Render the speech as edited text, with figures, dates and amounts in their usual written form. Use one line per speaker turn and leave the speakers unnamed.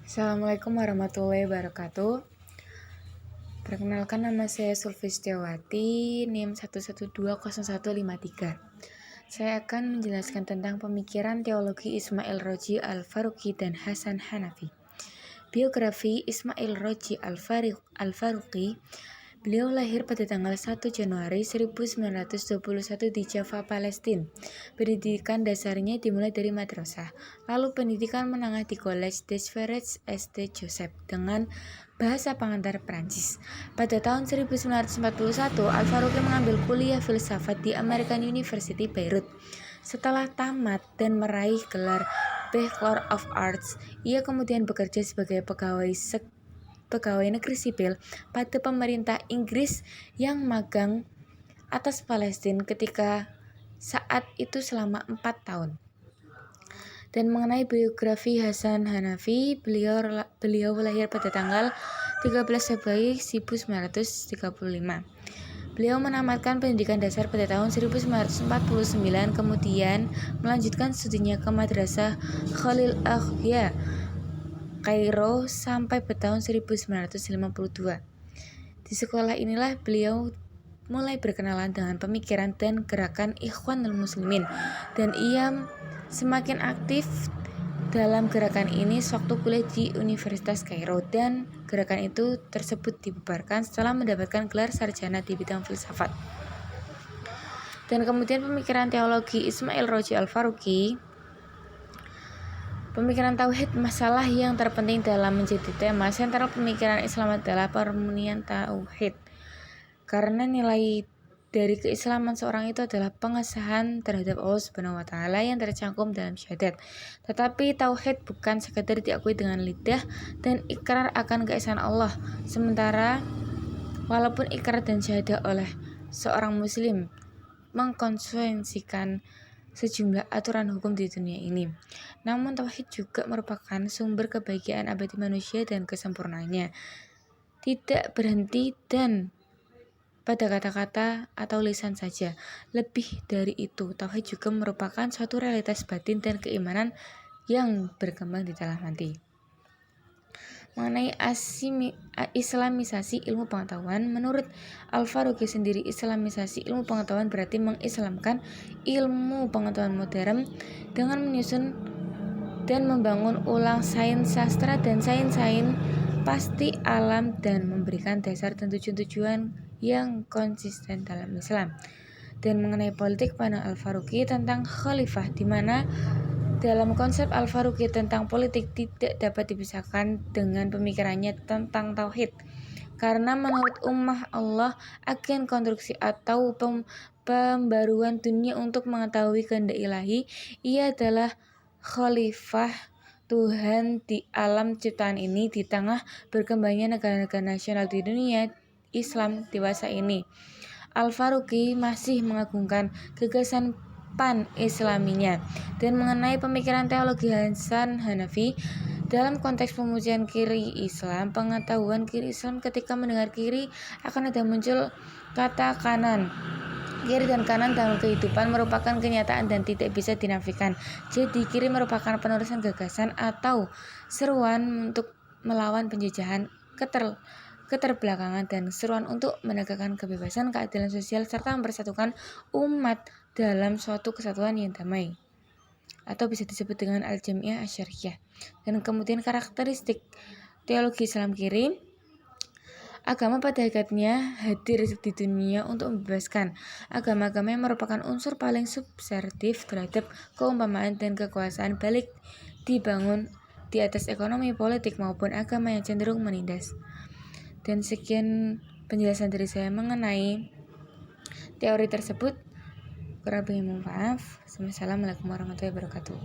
Assalamualaikum warahmatullahi wabarakatuh. Perkenalkan, nama saya Sulfistiawati, NIM 1120153. Saya akan menjelaskan tentang pemikiran teologi Ismail Roji Al-Faruqi dan Hasan Hanafi. Biografi Ismail Roji Al-Faruqi. Beliau lahir pada tanggal 1 Januari 1921 di Java, Palestina. Pendidikan dasarnya dimulai dari madrasah, lalu pendidikan menengah di Collège des Frères St. Joseph dengan bahasa pengantar Prancis. Pada tahun 1941, Al-Faruqi mengambil kuliah filsafat di American University Beirut. Setelah tamat dan meraih gelar Bachelor of Arts, ia kemudian bekerja sebagai pegawai negeri sipil pada pemerintah Inggris yang magang atas Palestina ketika saat itu selama 4 tahun. Dan mengenai biografi Hasan Hanafi, beliau lahir pada tanggal 13 Februari 1935. Beliau menamatkan pendidikan dasar pada tahun 1949, kemudian melanjutkan studinya ke Madrasah Khalil Ahya, Kairo sampai tahun 1952. Di sekolah inilah beliau mulai berkenalan dengan pemikiran dan gerakan Ikhwanul Muslimin, dan ia semakin aktif dalam gerakan ini sewaktu kuliah di Universitas Kairo, dan gerakan itu tersebut dibubarkan setelah mendapatkan gelar sarjana di bidang filsafat. Dan kemudian pemikiran teologi Ismail Roji Al-Faruqi. Pemikiran tauhid, masalah yang terpenting dalam menjadi tema sentral pemikiran Islam adalah permurnian tauhid. Karena nilai dari keislaman seorang itu adalah pengesahan terhadap Allah Subhanahu wa taala yang tercantum dalam syahadat. Tetapi tauhid bukan sekadar diakui dengan lidah dan ikrar akan keesaan Allah. Sementara walaupun ikrar dan syahadat oleh seorang muslim mengkonsekuensikan sejumlah aturan hukum di dunia ini, namun tauhid juga merupakan sumber kebahagiaan abadi manusia dan kesempurnaannya. Tidak berhenti dan pada kata-kata atau lisan saja. Lebih dari itu, tauhid juga merupakan suatu realitas batin dan keimanan yang berkembang di dalam hati. Mengenai islamisasi ilmu pengetahuan, menurut Al-Faruqi sendiri, islamisasi ilmu pengetahuan berarti mengislamkan ilmu pengetahuan modern dengan menyusun dan membangun ulang sains sastra dan sains pasti alam dan memberikan dasar dan tujuan-tujuan yang konsisten dalam Islam. Dan mengenai politik pandang Al-Faruqi tentang khalifah, di mana dalam konsep Al-Faruqi tentang politik tidak dapat dipisahkan dengan pemikirannya tentang tauhid. Karena menurut ummah Allah, agen konstruksi atau pembaruan dunia untuk mengetahui kehendak ilahi, ia adalah khalifah Tuhan di alam ciptaan ini di tengah berkembangnya negara-negara nasional di dunia Islam dewasa ini. Al-Faruqi masih mengagungkan gagasan pan-islaminya. Dan mengenai pemikiran teologi Hasan Hanafi dalam konteks pemujian kiri Islam, pengetahuan kiri Islam ketika mendengar kiri akan ada muncul kata kanan. Kiri dan kanan dalam kehidupan merupakan kenyataan dan tidak bisa dinafikan. Jadi kiri merupakan penerusan gagasan atau seruan untuk melawan penjajahan, keterbelakangan, dan seruan untuk menegakkan kebebasan, keadilan sosial, serta mempersatukan umat dalam suatu kesatuan yang damai, atau bisa disebut dengan Al-Jamiah Asyariyah. Dan kemudian karakteristik teologi Islam kiri, agama pada hakikatnya hadir di dunia untuk membebaskan. Agama-agama yang merupakan unsur paling subversif terhadap keumpamaan dan kekuasaan, balik dibangun di atas ekonomi, politik, maupun agama yang cenderung menindas. Dan sekian penjelasan dari saya mengenai teori tersebut. Kurang lebih mohon maaf. Assalamualaikum warahmatullahi wabarakatuh.